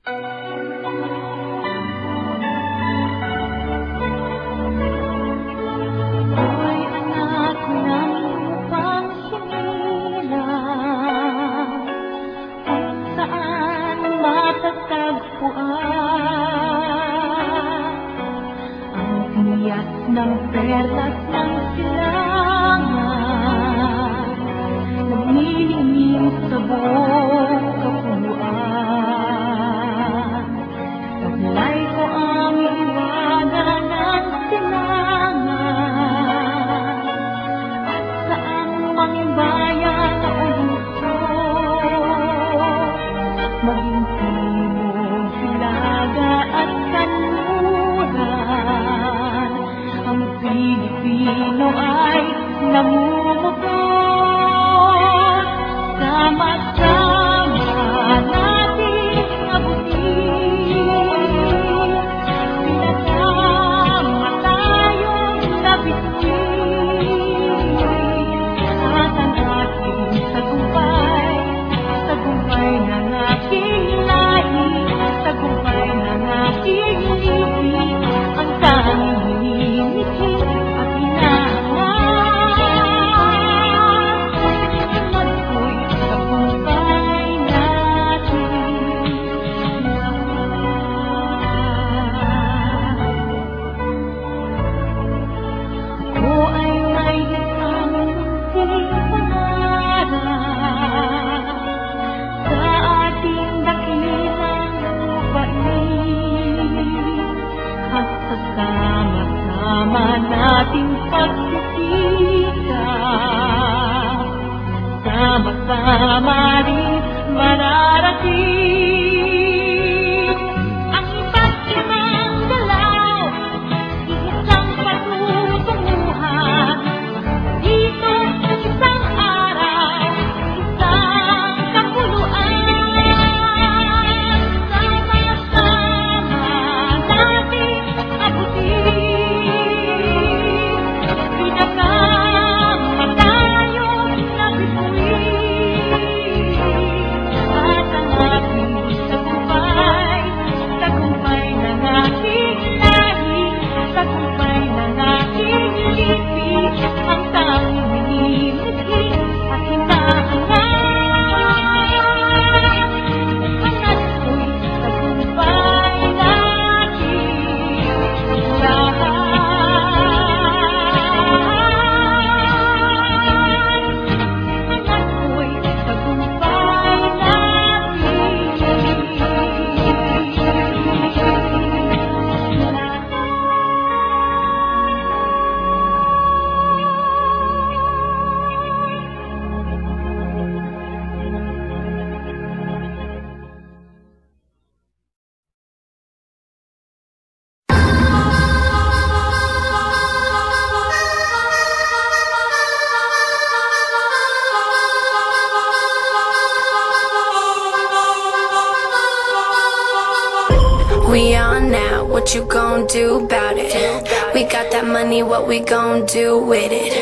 Ng perlas ng silangan, naglilingin sa buong kapuluan. Taglay ko ang iwanan ng silangan, at saan mang bayan na ulusot, maging timog, hilaga at kanluran, ang Pilipino ay namumukod. Sama-sama natin abutin, pinasama tayong nabituin, at ang ating tagumpay, tagumpay ng aking lahi, tagumpay ng aking lipi, ang tanging at inaangat. Magko'y tagumpay natin lahat. Ako ay may isang munting pangarap sa ating dakilang lupain, at sama nating pagsisikap, sama-sama rin mararating ang iba't ibang galaw, isang patutunguhan. Dito isang araw, isang kapuluan, sama-sama nating abutin, pinasama tayong nabituin, at ang ating tagumpay, tagumpay ng aking lahi, tagumpay ng aking lipi, ang tanging minimithi at hinahangat. Hangat ko'y tagumpay natin lahat. Hangat ko'y tagumpay natin We on now, what you gon' do about it? We got that money, what we gon' do with it?